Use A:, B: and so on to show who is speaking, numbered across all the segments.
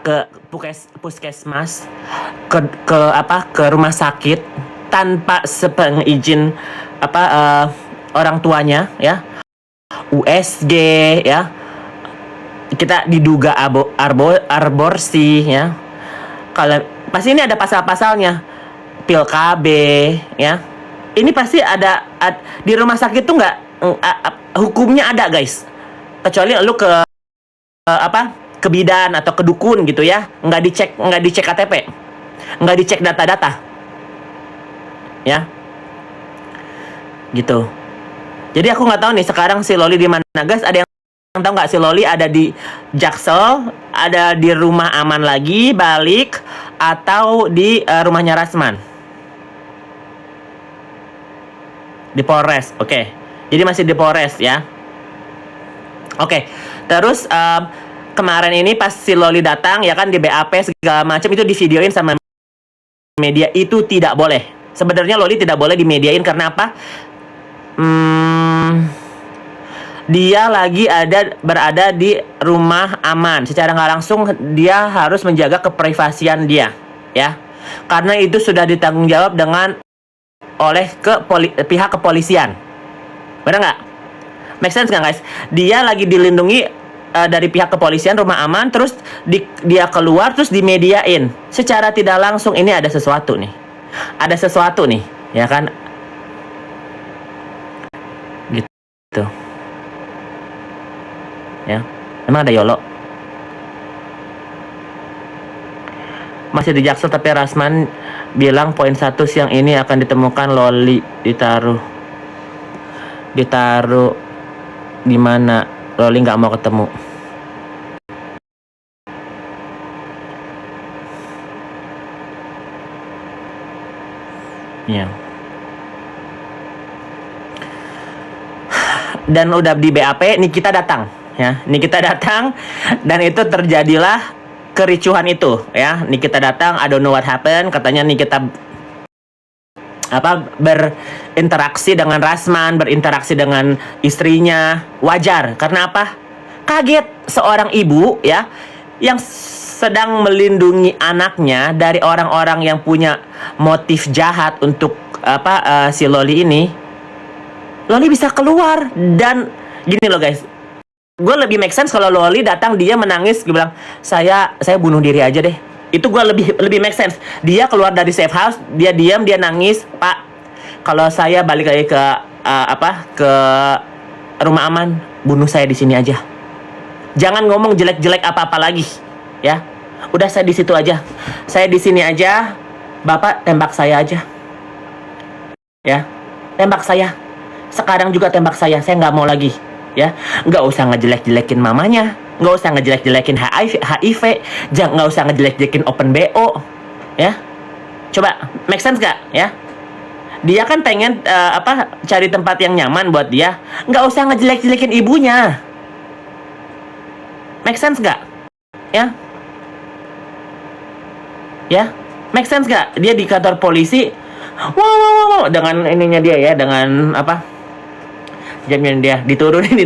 A: ke puskesmas, ke rumah sakit tanpa sepengizin orang tuanya, ya, USG, ya, kita diduga aborsi, ya. Kalau pasti ini ada pasal-pasalnya, pil KB, ya. Ini pasti ada di rumah sakit tuh nggak hukumnya ada, guys. Kecuali lu ke bidan atau ke dukun gitu, ya, nggak dicek KTP, nggak dicek data-data, ya, gitu. Jadi aku nggak tahu nih sekarang si Loli di mana, guys. Ada yang tahu nggak si Loli ada di Jaksel, ada di rumah aman lagi balik, atau di rumahnya Rasman? Di Polres, oke. Jadi masih di Polres, ya. Oke. Terus kemarin ini pas si Loli datang, ya kan, di BAP segala macam itu divideoin sama media. Itu tidak boleh. Sebenarnya Loli tidak boleh dimediain karena apa? Dia lagi berada di rumah aman. Secara nggak langsung dia harus menjaga keprivasian dia, ya. Karena itu sudah ditanggung jawab oleh pihak kepolisian. Benar nggak? Make sense nggak, guys? Dia lagi dilindungi dari pihak kepolisian, rumah aman, terus dia keluar terus dimediain. Secara tidak langsung ini ada sesuatu nih. Ada sesuatu nih, ya kan? Gitu. Ya. Emang ada YOLO? Masih di Jaksel tapi Rasman bilang poin 1 siang ini akan ditemukan Loli ditaruh di mana. Loli nggak mau ketemu. Ya. Dan udah di BAP, Nikita datang, ya. Nikita datang dan itu terjadilah kericuhan itu, ya. Nikita datang, I don't know what happened. Katanya Nikita berinteraksi dengan Rasman, berinteraksi dengan istrinya. Wajar, karena apa? Kaget seorang ibu, ya, yang sedang melindungi anaknya dari orang-orang yang punya motif jahat untuk si Loli ini. Loli bisa keluar dan gini loh, guys. Gue lebih make sense kalau Loli datang, dia menangis, gue bilang saya bunuh diri aja deh. Itu gue lebih make sense. Dia keluar dari safe house, dia diam, dia nangis, Pak. Kalau saya balik lagi ke ke rumah aman, bunuh saya di sini aja. Jangan ngomong jelek-jelek apa-apa lagi, ya. Udah, saya di situ aja. Saya di sini aja. Bapak tembak saya aja, ya. Tembak saya. Sekarang juga tembak saya nggak mau lagi, ya. Nggak usah ngejelek-jelekin mamanya, nggak usah ngejelek-jelekin HIV, nggak usah ngejelek-jelekin Open BO, ya. Coba make sense nggak, ya? Dia kan pengen cari tempat yang nyaman buat dia, nggak usah ngejelek-jelekin ibunya. Make sense nggak, ya? Ya, make sense nggak? Dia di kantor polisi, wow, dengan ininya dia, ya, dengan jamnya dia diturunin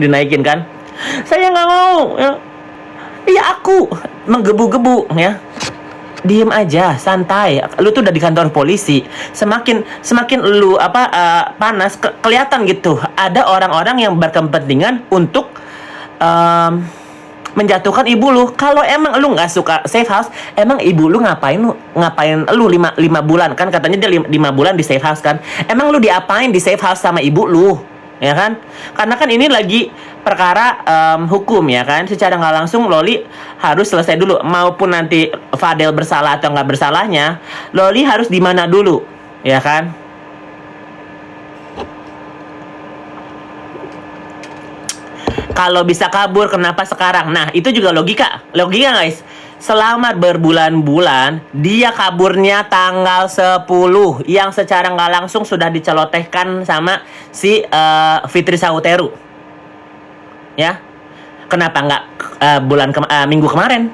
A: dinaikin kan. Saya nggak mau, ya. Iya, aku menggebu-gebu, ya. Diem aja, santai. Lu tuh udah di kantor polisi. Semakin lu panas, kelihatan gitu. Ada orang-orang yang berkepentingan untuk menjatuhkan ibu lu. Kalau emang lu nggak suka safe house, emang ibu lu ngapain lu 5 bulan kan? Katanya dia 5 bulan di safe house kan. Emang lu diapain di safe house sama ibu lu? Ya kan? Karena kan ini lagi perkara hukum, ya kan? Secara nggak langsung Loli harus selesai dulu. Maupun nanti Fadel bersalah atau nggak bersalahnya, Loli harus di mana dulu, ya kan? Kalau bisa kabur, kenapa sekarang? Nah, itu juga logika, guys. Selama berbulan-bulan, dia kaburnya tanggal 10, yang secara nggak langsung sudah dicelotehkan sama si Fitri Sauteru. Ya, kenapa nggak minggu kemarin?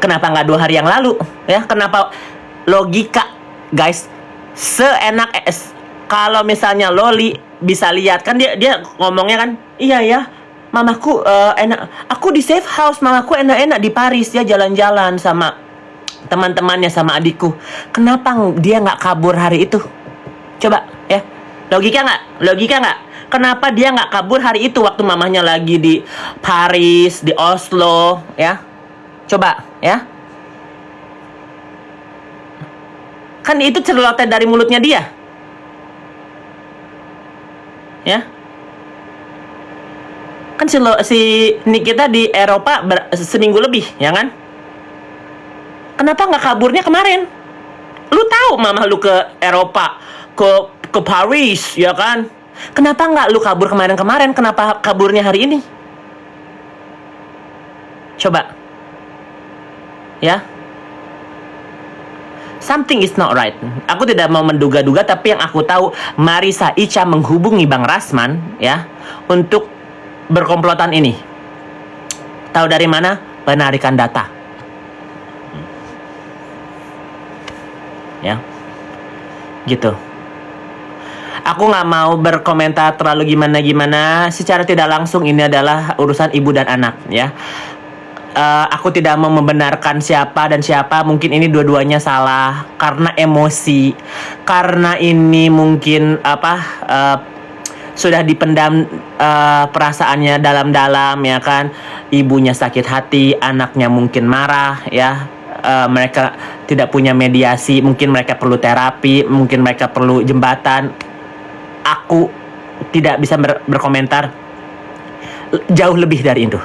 A: Kenapa nggak 2 hari yang lalu? Ya, kenapa? Logika, guys. Seenak kalau misalnya Loli bisa lihat kan, dia ngomongnya kan, iya ya, mamaku enak, aku di safe house, mamaku enak-enak di Paris ya, jalan-jalan sama teman-temannya, sama adikku. Kenapa dia nggak kabur hari itu? Coba ya, logika nggak? Kenapa dia nggak kabur hari itu waktu mamahnya lagi di Paris, di Oslo ya? Coba ya. Kan itu celotehan dari mulutnya dia. Ya. Kan si Nikita di Eropa seminggu lebih, ya kan? Kenapa nggak kaburnya kemarin? Lu tahu mama lu ke Eropa, ke Paris, ya kan? Kenapa nggak lu kabur kemarin? Kenapa kaburnya hari ini? Coba. Ya. Something is not right. Aku tidak mau menduga-duga, tapi yang aku tahu Marissa Icha menghubungi Bang Rasman ya untuk berkomplotan ini. Tahu dari mana? Penarikan data. Ya. Gitu. Aku nggak mau berkomentar terlalu gimana-gimana. Secara tidak langsung ini adalah urusan ibu dan anak ya. Aku tidak mau membenarkan siapa dan siapa. Mungkin ini dua-duanya salah karena emosi, karena ini mungkin sudah dipendam perasaannya dalam-dalam ya kan. Ibunya sakit hati, anaknya mungkin marah ya. Mereka tidak punya mediasi, mungkin mereka perlu terapi, mungkin mereka perlu jembatan. Aku tidak bisa berkomentar jauh lebih dari itu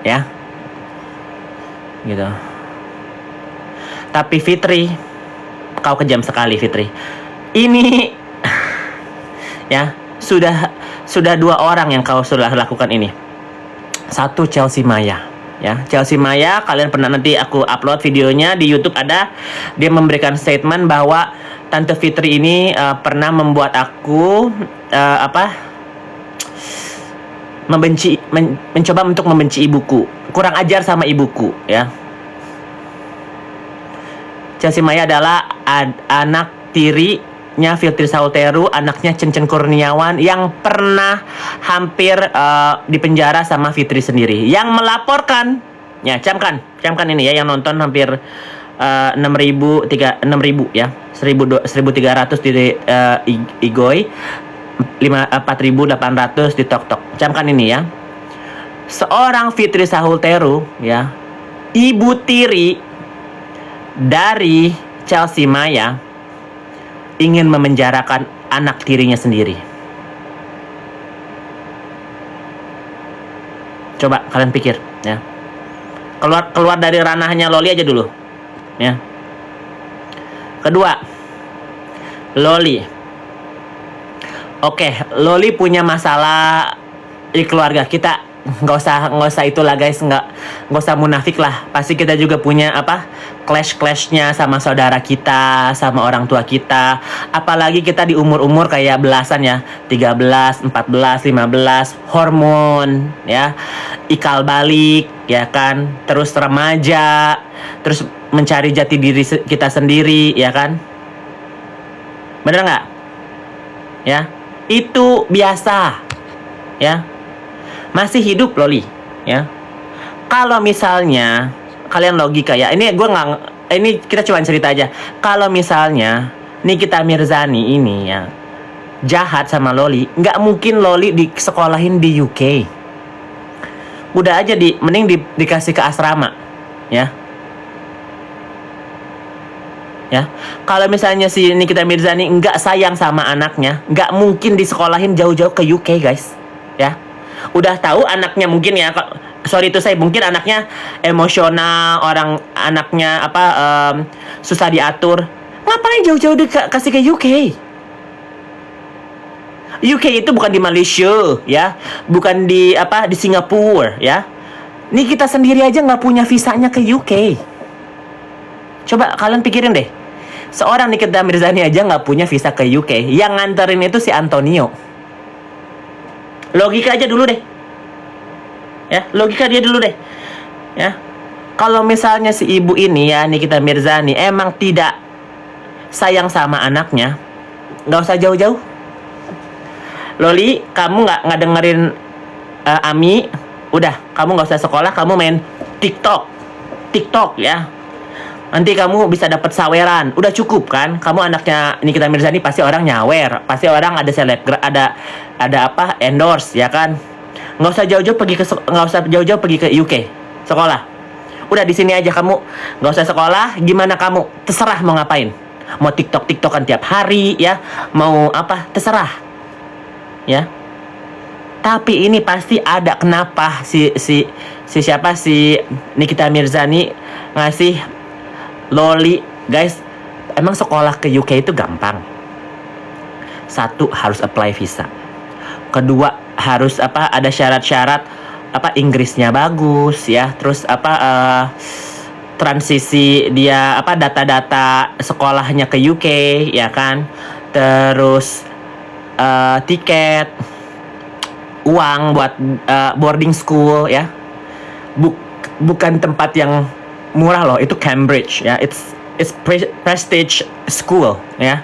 A: ya. Gitu. Tapi Fitri, kau kejam sekali Fitri. Ini ya, sudah 2 orang yang kau sudah lakukan ini. Satu Chelsea Maya ya. Chelsea Maya, kalian pernah, nanti aku upload videonya di YouTube ada. Dia memberikan statement bahwa Tante Fitri ini pernah membuat aku mencoba untuk membenci ibuku, kurang ajar sama ibuku ya. Chelsea Maya adalah anak tirinya Fitri Sauteru, anaknya Cencen Kurniawan yang pernah hampir dipenjara sama Fitri sendiri, yang melaporkan ya. Camkan ini ya, yang nonton hampir 6.000 ya, 1.300 di Igoi, 4.800 di TokTok. Camkan ini ya. Seorang Fitri Sauteru ya, ibu tiri dari Chelsea Maya, ingin memenjarakan anak tirinya sendiri. Coba kalian pikir ya. Keluar dari ranahnya Loli aja dulu ya. Kedua, Loli. Oke, Loli punya masalah di keluarga. Kita nggak usah itulah guys, nggak usah munafik lah. Pasti kita juga punya clashnya sama saudara kita, sama orang tua kita. Apalagi kita di umur kayak belasan ya, 13, 14, 15, hormon ya, ikal balik ya kan, terus remaja, terus mencari jati diri kita sendiri ya kan. Bener nggak? Ya. Itu biasa ya. Masih hidup Loli ya. Kalau misalnya kalian logika ya, ini kita cuma cerita aja. Kalau misalnya Nikita Mirzani ini ya jahat sama Loli, nggak mungkin Loli disekolahin di UK. Udah aja mending dikasih ke asrama ya. Ya, kalau misalnya si Nikita Mirzani nggak sayang sama anaknya, nggak mungkin disekolahin jauh-jauh ke UK guys ya. Udah tahu anaknya mungkin ya, sorry itu saya, mungkin anaknya emosional, anaknya susah diatur, ngapain jauh-jauh kasih ke UK? UK itu bukan di Malaysia ya, bukan di Singapura ya. Ini kita sendiri aja nggak punya visanya ke UK. Coba kalian pikirin deh, seorang Nikita Mirzani aja nggak punya visa ke UK, yang nganterin itu si Antonio. Logika aja dulu deh ya, logika dia dulu deh ya. Kalau misalnya si ibu ini ya, Nikita Mirzani, emang tidak sayang sama anaknya, nggak usah jauh-jauh. Loli, kamu nggak dengerin Ami Udah, kamu nggak usah sekolah, kamu main TikTok ya. Nanti kamu bisa dapat saweran. Udah cukup kan? Kamu anaknya Nikita Mirzani, pasti orang nyawer, pasti orang ada ada apa endorse ya kan? Nggak usah jauh-jauh pergi ke UK sekolah. Udah di sini aja kamu, nggak usah sekolah. Gimana kamu? Terserah mau ngapain. Mau TikTokan tiap hari ya, mau apa? Terserah ya. Tapi ini pasti ada kenapa si Nikita Mirzani ngasih loli, guys. Emang sekolah ke UK itu gampang. Satu, harus apply visa. Kedua, harus apa? Ada syarat-syarat apa? Inggrisnya bagus ya. Terus apa? Transisi dia apa? Data-data sekolahnya ke UK ya kan. Terus tiket, uang buat boarding school ya. Bukan tempat yang murah loh, itu Cambridge ya. It's prestige school ya.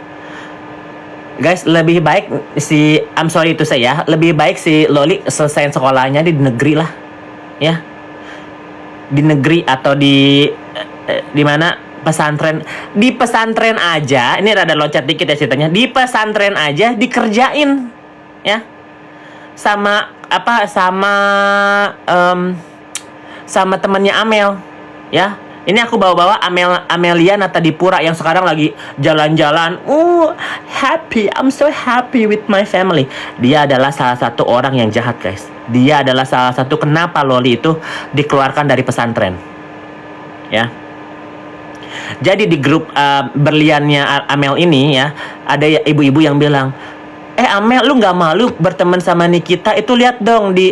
A: Guys, lebih baik I'm sorry to say ya, lebih baik si Loli selesai sekolahnya di negeri lah ya. Di negeri atau di mana, pesantren. Di pesantren aja, ini rada loncat dikit ya ceritanya. Di pesantren aja dikerjain ya. Sama temannya Amel ya. Ini aku bawa Amelia Natadipura yang sekarang lagi jalan-jalan. Happy, I'm so happy with my family. Dia adalah salah satu orang yang jahat, guys. Dia adalah salah satu kenapa Loli itu dikeluarkan dari pesantren ya. Jadi di grup berliannya Amel ini ya, ada ibu-ibu yang bilang, Amel, lu nggak malu berteman sama Nikita? Itu lihat dong di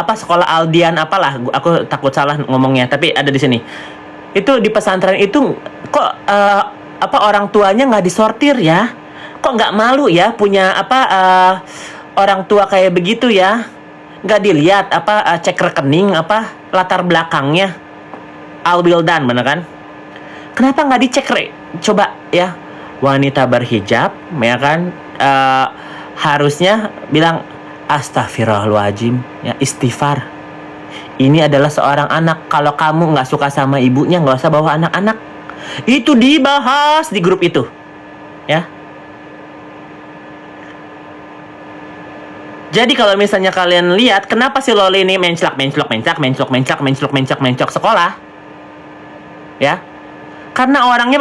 A: sekolah Aldian apalah, aku takut salah ngomongnya, tapi ada di sini. Itu di pesantren itu kok orang tuanya nggak disortir ya? Kok nggak malu ya punya orang tua kayak begitu ya? Nggak dilihat cek rekening latar belakangnya. Al Wildan, bener kan? Kenapa nggak dicek coba ya? Wanita berhijab ya kan, harusnya bilang astagfirullahaladzim ya, istighfar. Ini adalah seorang anak. Kalau kamu nggak suka sama ibunya, nggak usah bawa anak-anak. Itu dibahas di grup itu ya. Jadi kalau misalnya kalian lihat, kenapa si Loli ini menclak sekolah ya, karena orangnya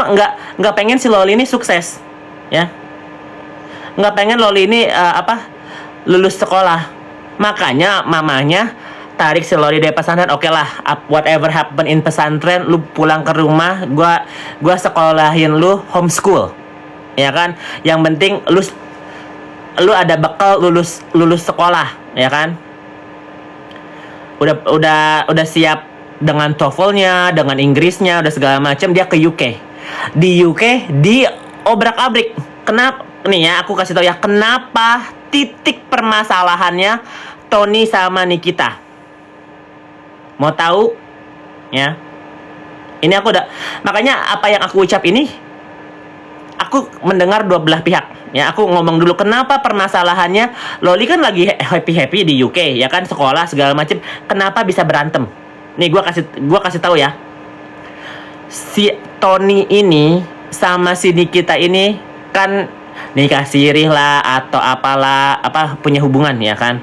A: nggak pengen si Loli ini sukses ya, nggak pengen Loli ini lulus sekolah. Makanya mamanya tarik si Loli dari pesantren. Oke lah, whatever happen in pesantren, lu pulang ke rumah, gua sekolahin lu homeschool ya kan. Yang penting lu ada bekal lulus sekolah ya kan. Udah siap dengan TOEFL-nya, dengan Inggrisnya, udah segala macam. Dia ke UK. Di UK di obrak-abrik. Kenapa? Nih ya, aku kasih tau ya, kenapa titik permasalahannya Tony sama Nikita. Mau tahu? Ya. Ini aku makanya apa yang aku ucap ini, aku mendengar dua belah pihak. Ya, aku ngomong dulu kenapa permasalahannya. Loli kan lagi happy di UK ya kan, sekolah segala macam. Kenapa bisa berantem? Nih gua kasih tahu ya. Si Tony ini sama si Nikita ini kan nikah sirih lah atau apalah, punya hubungan ya kan.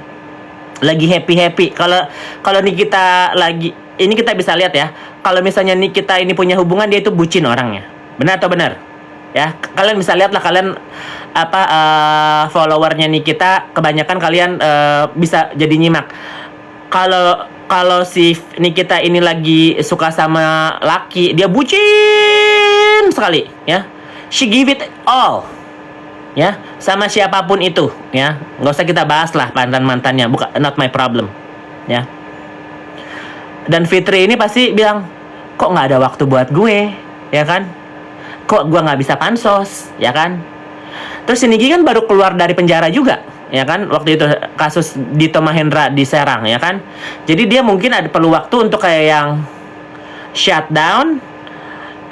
A: Lagi happy. Kalau Nikita lagi ini, kita bisa lihat ya. Kalau misalnya Nikita ini punya hubungan, dia itu bucin orangnya. Benar atau benar? Ya, kalian bisa lihat lah, kalian followernya Nikita, kebanyakan kalian bisa jadi nyimak. Kalau si Nikita ini lagi suka sama laki, dia bucin sekali ya. She give it all ya, sama siapapun itu ya. Nggak usah kita bahas lah mantannya, bukan, not my problem ya. Dan Fitri ini pasti bilang, kok nggak ada waktu buat gue ya kan, kok gue nggak bisa pansos ya kan. Terus si Niki kan baru keluar dari penjara juga ya kan, waktu itu kasus Dito Mahendra di Serang ya kan. Jadi dia mungkin perlu waktu untuk kayak yang shut down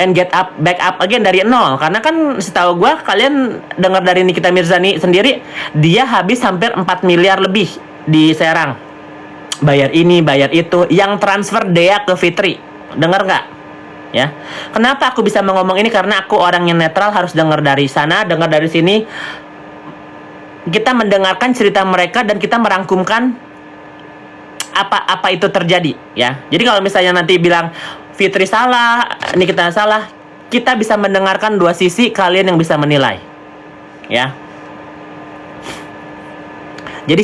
A: and back up again dari nol. Karena kan setahu gue, kalian dengar dari Nikita Mirzani sendiri, dia habis hampir 4 miliar lebih di Serang bayar ini, bayar itu, yang transfer Dea ke Fitri. Dengar nggak? Ya. Kenapa aku bisa ngomong ini? Karena aku orang yang netral, harus dengar dari sana, dengar dari sini. Kita mendengarkan cerita mereka dan kita merangkumkan apa itu terjadi, ya. Jadi kalau misalnya nanti bilang Fitri salah, Nikita salah, kita bisa mendengarkan dua sisi, kalian yang bisa menilai, ya. Jadi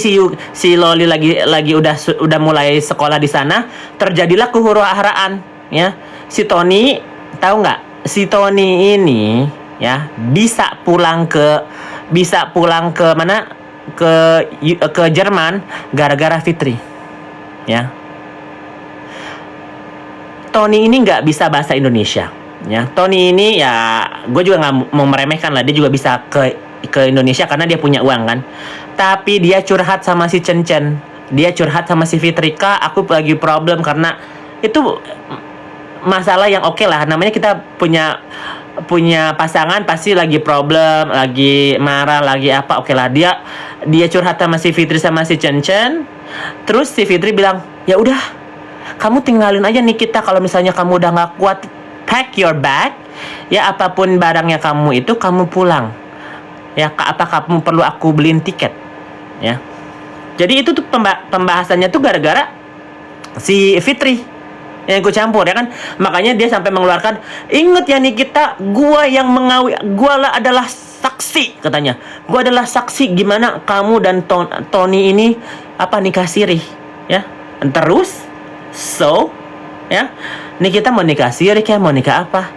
A: si Loli lagi udah mulai sekolah di sana, terjadilah kehuru-haraan, ya. Si Tony, tahu nggak? Si Tony ini, ya, bisa pulang ke mana? Ke Jerman gara-gara Fitri, ya. Tony ini nggak bisa bahasa Indonesia, ya. Tony ini, ya, gue juga nggak mau meremehkan lah, dia juga bisa ke Indonesia karena dia punya uang kan. Tapi dia curhat sama si Chen, dia curhat sama si Fitri, Kak, aku lagi problem karena itu masalah yang oke lah, namanya kita punya pasangan pasti lagi problem, lagi marah, lagi apa, oke lah, dia curhat sama si Fitri sama si Chen. Terus si Fitri bilang, ya udah, kamu tinggalin aja Nikita, kalau misalnya kamu udah nggak kuat, pack your bag, ya, apapun barangnya kamu itu, kamu pulang, ya. Apa kamu perlu aku beliin tiket, ya. Jadi itu tuh pembahasannya tuh gara-gara si Fitri yang ikut campur, ya kan. Makanya dia sampai mengeluarkan, inget ya Nikita, gua yang gua adalah saksi, katanya. Gua adalah saksi gimana kamu dan Tony ini nikah siri, ya. Terus ya, Nikita mau nikah siri kayak mau nikah apa,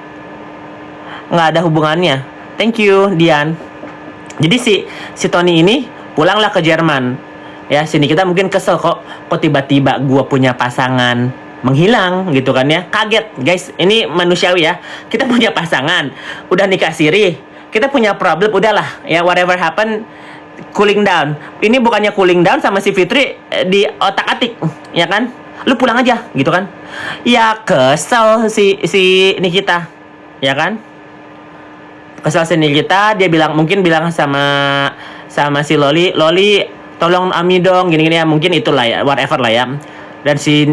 A: nggak ada hubungannya. Thank you, Dian. Jadi si Tony ini pulanglah ke Jerman, ya. Si Nikita mungkin kesel, kok tiba-tiba gue punya pasangan menghilang gitu kan, ya. Kaget, guys. Ini manusiawi, ya. Kita punya pasangan, udah nikah siri, kita punya problem, udahlah, ya, whatever happen, cooling down. Ini bukannya cooling down sama si Fitri di otak-atik, ya kan. Lu pulang aja gitu kan. Ya kesel si Nikita, ya kan. Kesel si Nikita, dia mungkin bilang sama si Loli, tolong Ami dong, gini-gini, ya. Mungkin itulah, ya, whatever lah, ya. Dan si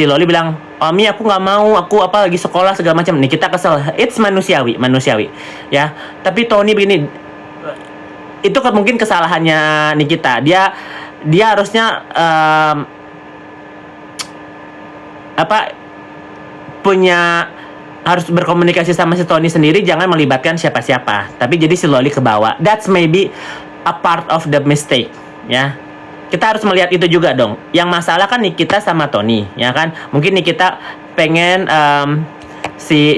A: Loli bilang, Ami aku nggak mau, aku lagi sekolah segala macam. Nikita kesel. It's manusiawi, ya. Tapi Tony begini, itu mungkin kesalahannya Nikita. Dia harusnya harus berkomunikasi sama si Tony sendiri, jangan melibatkan siapa-siapa. Tapi jadi si Loli kebawa. That's maybe a part of the mistake, ya. Kita harus melihat itu juga dong. Yang masalah kan Nikita sama Tony, ya kan. Mungkin Nikita pengen si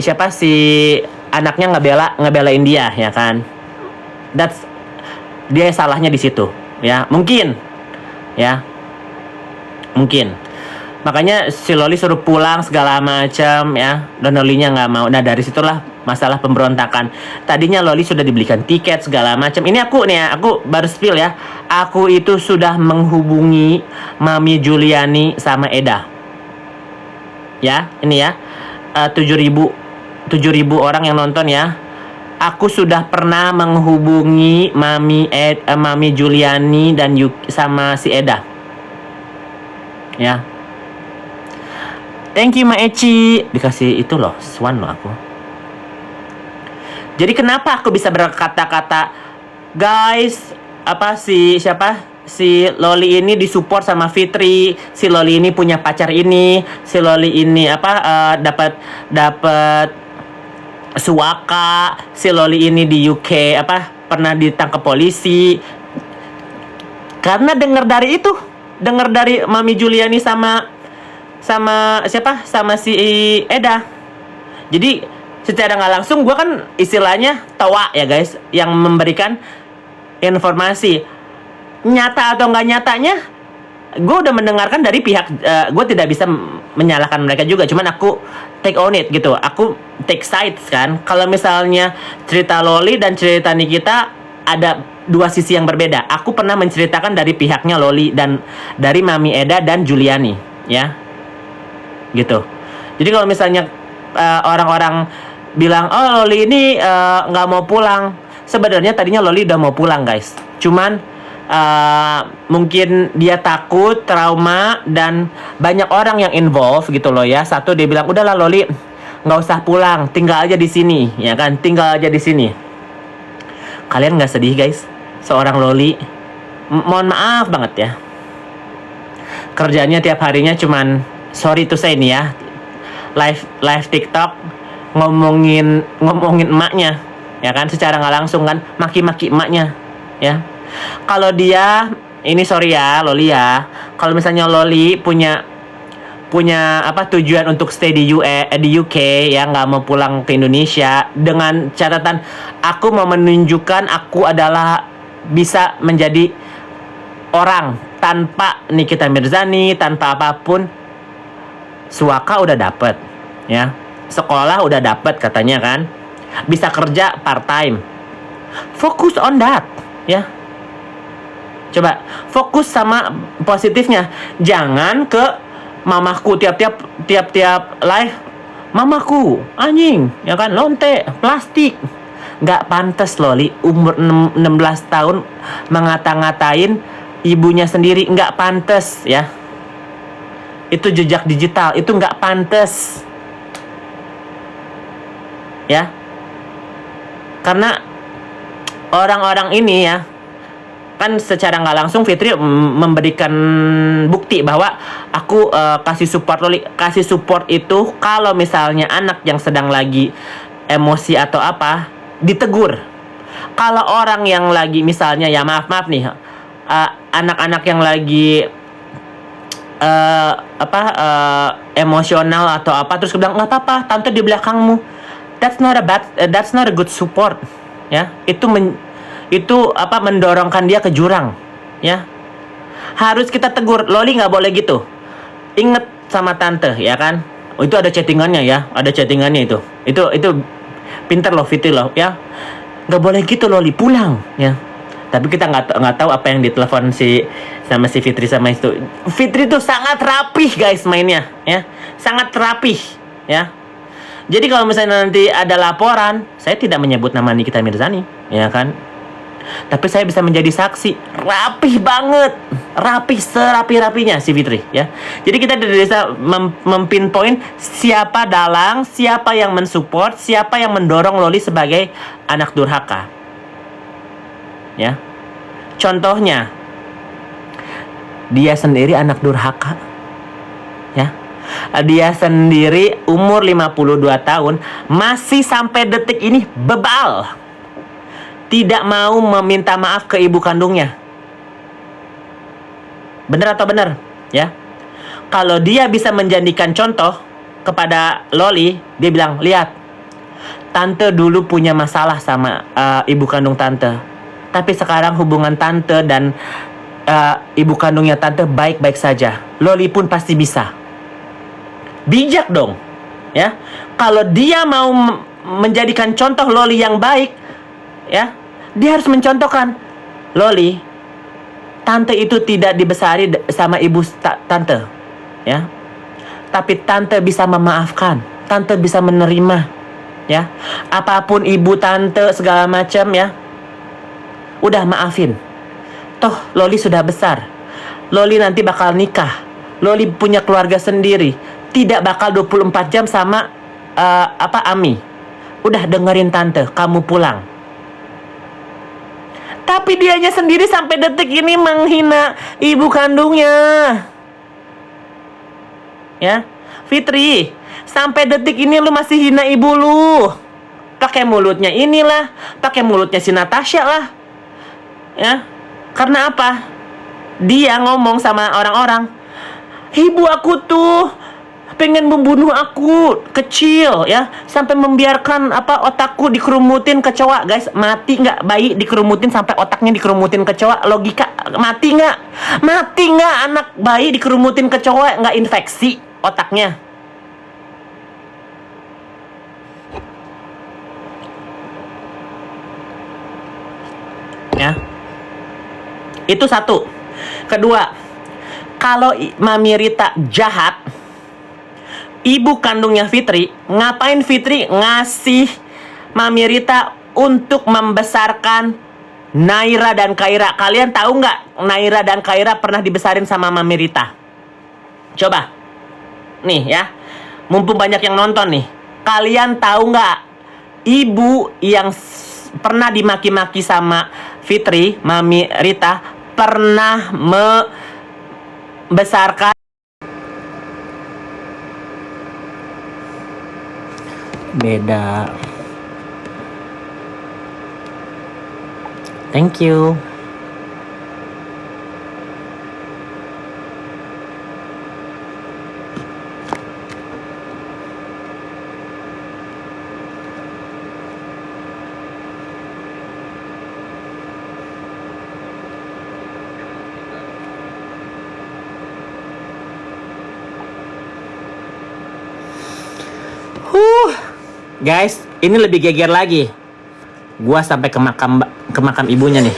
A: anaknya ngebelain dia, ya kan. Dia salahnya di situ, ya. Mungkin, ya. Mungkin. Makanya si Loli suruh pulang segala macam, ya. Dan Lolinya nggak mau. Nah, dari situlah masalah pemberontakan. Tadinya Loli sudah dibelikan tiket segala macam. Ini aku baru spill, ya. Aku itu sudah menghubungi Mami Juliani sama Eda. Ya, ini ya. 7.000 orang yang nonton, ya. Aku sudah pernah menghubungi Mami Juliani dan sama si Eda. Ya. Thank you Ma Eci. Dikasih itu loh, swan loh aku. Jadi kenapa aku bisa berkata-kata, guys, si Loli ini disupport sama Fitri, si Loli ini punya pacar ini, si Loli ini dapat suaka, si Loli ini di UK pernah ditangkap polisi. Karena dengar dari Mami Juliani sama si Eda. Jadi secara nggak langsung gue kan istilahnya tawa, ya guys, yang memberikan informasi. Nyata atau nggak nyatanya, gue udah mendengarkan dari pihak, gue tidak bisa menyalahkan mereka juga, cuman aku take on it gitu, aku take sides kan. Kalau misalnya cerita Loli dan cerita Nikita ada dua sisi yang berbeda. Aku pernah menceritakan dari pihaknya Loli dan dari Mami Eda dan Juliani, ya, gitu. Jadi kalau misalnya orang-orang bilang, oh Loli ini nggak mau pulang, sebenarnya tadinya Loli udah mau pulang, guys. Cuman mungkin dia takut, trauma, dan banyak orang yang involve gitu loh ya. Satu, dia bilang, udahlah Loli, nggak usah pulang, tinggal aja di sini, ya kan? Tinggal aja di sini. Kalian nggak sedih guys? Seorang Loli, mohon maaf banget ya, kerjanya tiap harinya cuman, sorry to say nih ya, live TikTok ngomongin emaknya, ya kan? Secara nggak langsung kan, maki-maki emaknya, ya. Kalau dia, ini sorry ya Loli ya, kalau misalnya Loli punya tujuan untuk stay di UK ya, nggak mau pulang ke Indonesia, dengan catatan aku mau menunjukkan aku adalah bisa menjadi orang tanpa Nikita Mirzani, tanpa apapun. Suaka udah dapet ya, sekolah udah dapet katanya kan, bisa kerja part time, fokus on that ya. Coba fokus sama positifnya, jangan ke mamaku tiap-tiap live, mamaku anjing ya kan, lonte plastik. Nggak pantas Loli umur 16 tahun ngata-ngatain ibunya sendiri, nggak pantas ya. Itu jejak digital, itu nggak pantas ya. Karena orang-orang ini ya kan secara nggak langsung Fitri memberikan bukti bahwa aku kasih support Loli. Kasih support itu kalau misalnya anak yang sedang lagi emosi atau apa, ditegur. Kalau orang yang lagi misalnya ya maaf nih, anak-anak yang lagi emosional atau apa, terus bilang nggak apa-apa, tante di belakangmu. That's not a good support ya. Itu mendorongkan dia ke jurang ya. Harus kita tegur, Loli nggak boleh gitu. Ingat sama tante ya kan. Itu ada chattingannya ya, ada chattingannya itu pinter loh Fitri loh ya. Nggak boleh gitu Loli, pulang ya. Tapi kita nggak tahu apa yang ditelepon sama si Fitri sama itu. Fitri tuh sangat rapih guys mainnya ya, sangat rapih ya. Jadi kalau misalnya nanti ada laporan, saya tidak menyebut nama Nikita Mirzani ya kan, tapi saya bisa menjadi saksi. Rapih banget, rapih serapi-rapinya si Fitri ya. Jadi kita bisa mempinpoint siapa dalang, siapa yang mensupport, siapa yang mendorong Loli sebagai anak durhaka ya. Contohnya, dia sendiri anak durhaka ya. Dia sendiri umur 52 tahun masih sampai detik ini bebal, tidak mau meminta maaf ke ibu kandungnya. Bener atau bener ya? Kalau dia bisa menjadikan contoh kepada Loli, dia bilang, lihat, tante dulu punya masalah sama ibu kandung tante, tapi sekarang hubungan tante dan ibu kandungnya tante baik-baik saja. Loli pun pasti bisa. Bijak dong ya. Kalau dia mau menjadikan contoh Loli yang baik ya, dia harus mencontohkan, Loli, tante itu tidak dibesari sama ibu tante ya, tapi tante bisa memaafkan, tante bisa menerima ya. Apapun ibu tante segala macam ya, udah maafin. Toh Loli sudah besar, Loli nanti bakal nikah, Loli punya keluarga sendiri, tidak bakal 24 jam sama Ami. Udah dengerin tante, kamu pulang. Tapi dianya sendiri sampai detik ini menghina ibu kandungnya ya. Fitri, sampai detik ini lu masih hina ibu lu. Pakai mulutnya inilah, pakai mulutnya si Natasha lah ya. Karena apa? Dia ngomong sama orang-orang, ibu aku tuh pengen membunuh aku kecil ya, sampai membiarkan otakku dikerumutin kecoa. Guys, mati nggak bayi dikerumutin sampai otaknya dikerumutin kecoa? Logika, mati nggak anak bayi dikerumutin kecoa, nggak infeksi otaknya ya. Itu satu. Kedua, kalau Mami Rita jahat, ibu kandungnya Fitri, ngapain Fitri ngasih Mami Rita untuk membesarkan Naira dan Kaira. Kalian tahu nggak Naira dan Kaira pernah dibesarin sama Mami Rita? Coba. Nih ya. Mumpung banyak yang nonton nih. Kalian tahu nggak ibu yang pernah dimaki-maki sama Fitri, Mami Rita, pernah membesarkan beda. Thank you. Guys, ini lebih geger lagi. Gua sampai ke makam ibunya nih.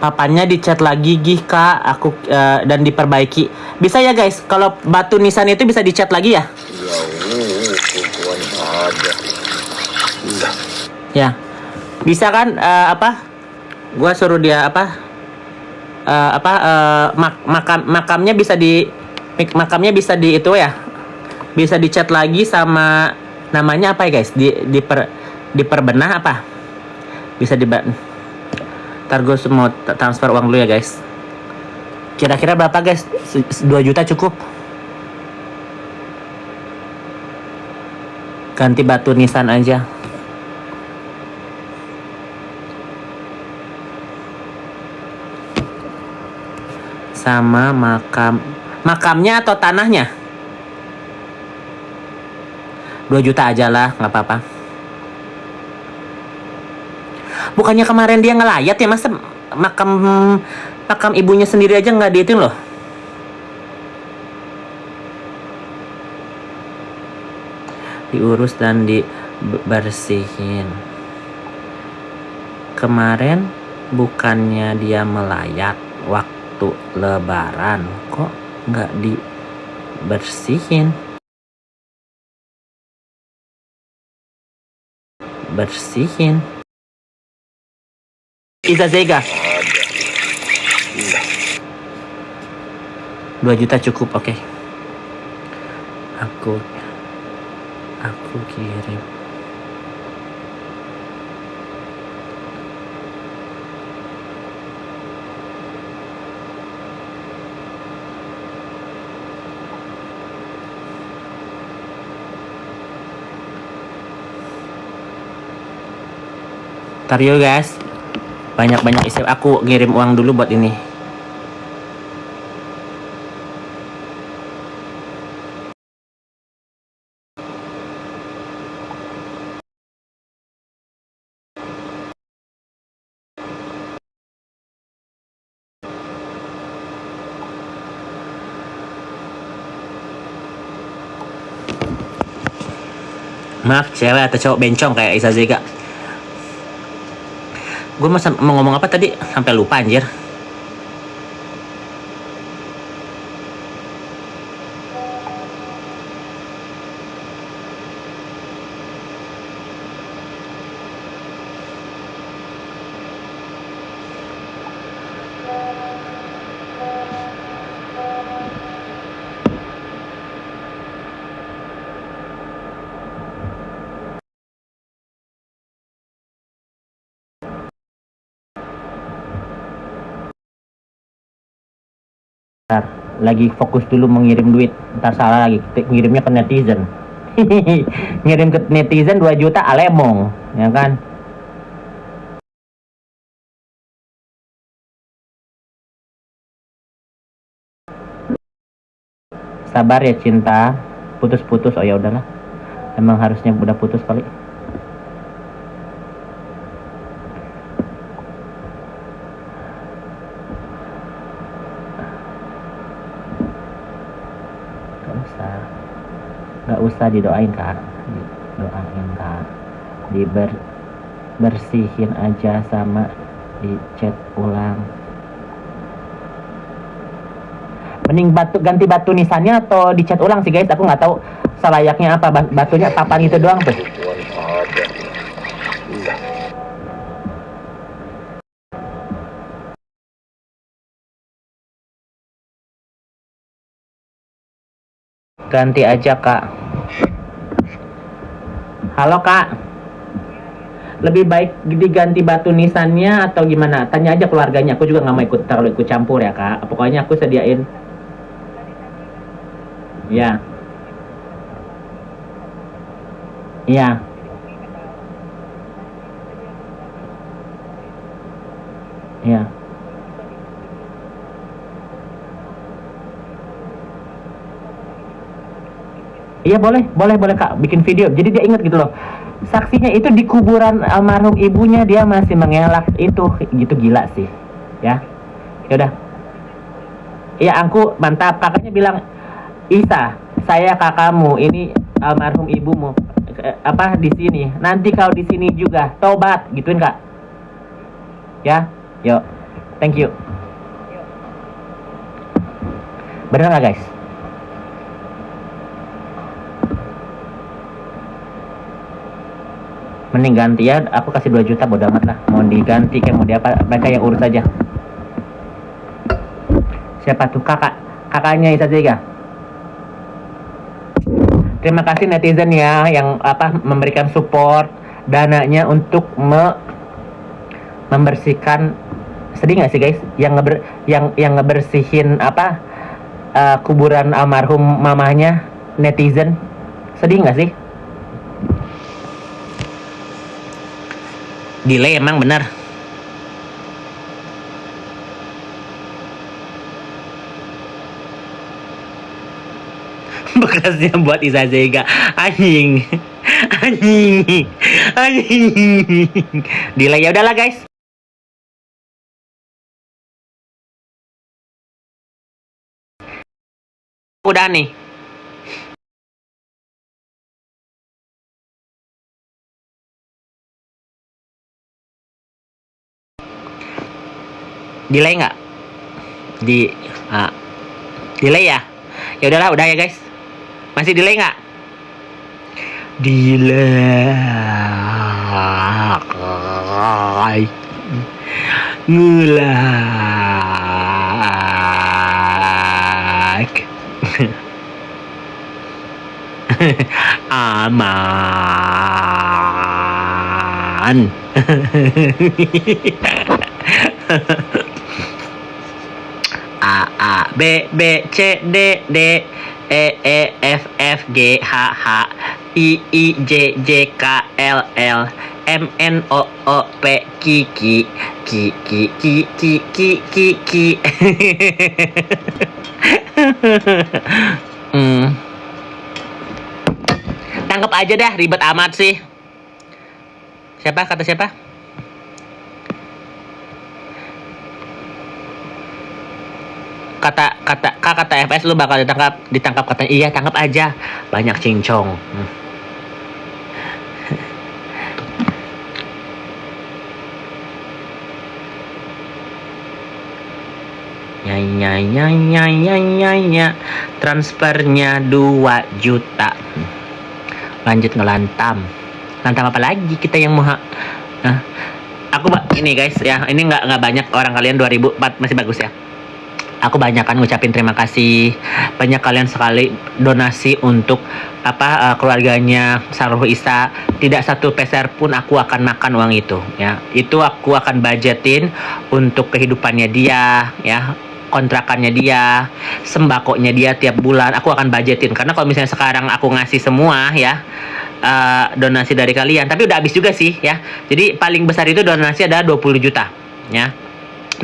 A: Papanya dicat lagi gih kak, aku dan diperbaiki. Bisa ya guys, kalau batu nisan itu bisa dicat lagi ya? Ya, bisa kan? Gua suruh dia makamnya bisa di itu ya, bisa dicat lagi sama namanya apa ya guys? Diperbenah apa? Bisa Ntar gue mau transfer uang dulu ya guys. Kira-kira berapa guys? 2 juta cukup. Ganti batu nisan aja. Sama makamnya atau tanahnya? 2 juta aja lah, nggak apa-apa. Bukannya kemarin dia ngelayat ya, masa makam ibunya sendiri aja nggak diitin loh. Diurus dan dibersihin. Kemarin bukannya dia melayat waktu lebaran, kok nggak dibersihin? Bersihin. Iza Zega 2 juta cukup, oke. Aku kirim. Ntar yuk guys, banyak-banyak isi. Aku ngirim uang dulu buat ini. Maaf cewek atau cowok bencong kayak Isa Zega. Gue mau ngomong apa tadi? Sampai lupa anjir. Lagi fokus dulu mengirim duit, ntar salah lagi ngirimnya ke netizen. Ngirim ke netizen 2 juta alemong, ya kan? Sabar ya cinta, putus-putus. Oh ya udahlah, emang harusnya udah putus kali. usah didoain kak, didoain kak, bersihin aja sama dicat ulang. Mending ganti batu nisannya atau dicat ulang sih guys, aku nggak tahu selayaknya apa, batunya papan itu doang tuh. Ganti aja kak. Halo kak, lebih baik diganti batu nisannya atau gimana? Tanya aja keluarganya, aku juga nggak mau terlalu ikut campur ya kak. Pokoknya aku sediain. Ya. Iya. Iya. Iya boleh kak, bikin video. Jadi dia ingat gitu loh. Saksinya itu di kuburan almarhum ibunya dia masih mengelak itu, gitu gila sih. Ya, ya udah. Iya aku mantap. Kakaknya bilang, Isa, saya kakakmu, ini almarhum ibumu. Apa di sini? Nanti kau di sini juga tobat, gituin kak. Ya, yuk. Thank you. Bener nggak guys? Mending ganti ya, aku kasih 2 juta bodo amat lah. Mau diganti kayak mau diapa, mereka yang urus aja. Siapa tuh kakaknya Isa Zega. Terima kasih netizen ya yang memberikan support dananya untuk membersihkan. Sedih nggak sih guys yang ngebersihin kuburan almarhum mamahnya netizen. Sedih nggak sih? Delay emang bener. Bekasnya buat Isa Zega. Anjing. Delay ya udahlah guys. Udah nih. Delay nggak? Delay ya? Ya udahlah, udah ya guys. Masih delay nggak? Delay. Ngulak. Aman. A B B C D D E E F F G H H I I J J K L L M N O O P Q Q Q Q Q Q Q Q Q. Tangkap aja dah, ribet amat sih. Siapa? Kata siapa? Kata FS lu bakal ditangkap katanya. Iya, tangkap aja. Banyak cincong. Ya. Transfernya 2 juta. Lanjut ngelantam. Lantam apa lagi kita yang mau? Aku ini guys ya, ini nggak banyak orang kalian 2004 masih bagus ya. Aku banyak kan ngucapin terima kasih banyak kalian sekali donasi untuk keluarganya Sahrul Isa. Tidak satu peser pun aku akan makan uang itu ya. Itu aku akan budgetin untuk kehidupannya dia ya, kontrakannya dia, sembakonya dia tiap bulan aku akan budgetin. Karena kalau misalnya sekarang aku ngasih semua ya donasi dari kalian, tapi udah habis juga sih ya. Jadi paling besar itu donasi adalah 20 juta ya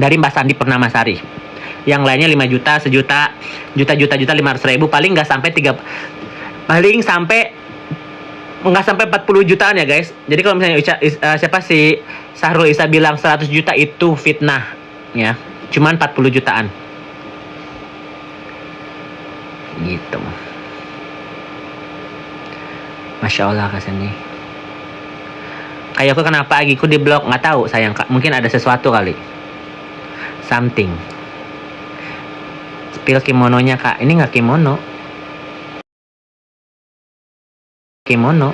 A: dari Mbak Sandi Purnamasari. Yang lainnya 5 juta, sejuta, juta 500 ribu, paling nggak sampai 40 jutaan ya guys. Jadi kalau misalnya siapa si Sahrul Isa bilang 100 juta itu fitnah ya, cuman 40 jutaan gitu. Masya Allah kesini. Kayak aku kenapa agiku di blok nggak tahu sayang kak. Mungkin ada sesuatu kali. Something. Spill kimononya kak. Ini nggak kimono. Kimono.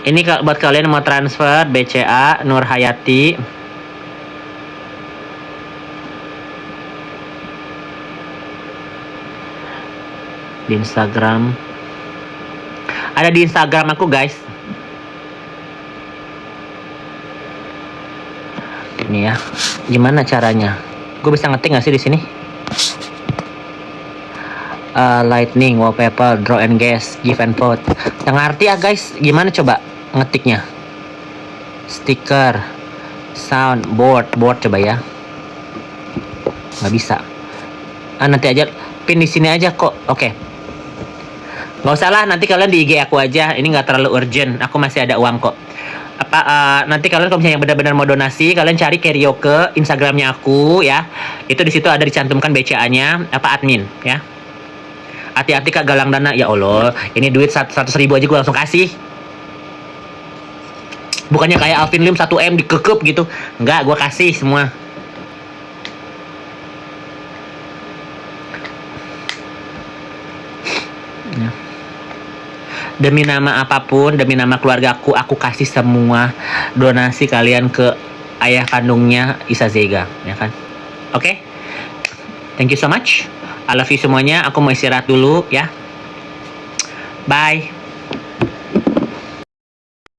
A: Ini buat kalian mau transfer BCA Nur Hayati. Di Instagram. Ada di Instagram aku guys. Ini ya. Gimana caranya? Gue bisa ngetik nggak sih di sini? Lightning, wallpaper, draw and guess, give and vote. Yang ngerti ya guys, gimana coba ngetiknya? Stiker, sound, board coba ya. Nggak bisa. Nanti aja, pin di sini aja kok. Oke. Nggak usah lah, nanti kalian di IG aku aja. Ini nggak terlalu urgent. Aku masih ada uang kok. Nanti kalian kalau misalnya benar-benar mau donasi, kalian cari Karaoke Instagramnya aku ya. Itu di situ ada dicantumkan BCA-nya admin ya. Hati-hati kak galang dana. Ya Allah, ini duit 100.000 aja gue langsung kasih. Bukannya kayak Alvin Lim 1M dikekep gitu. Enggak, gue kasih semua. Ya. Demi nama apapun, demi nama keluargaku, aku kasih semua donasi kalian ke ayah kandungnya Isa Zega, ya kan? Oke? Thank you so much. I love you semuanya. Aku mau istirahat dulu ya. Bye.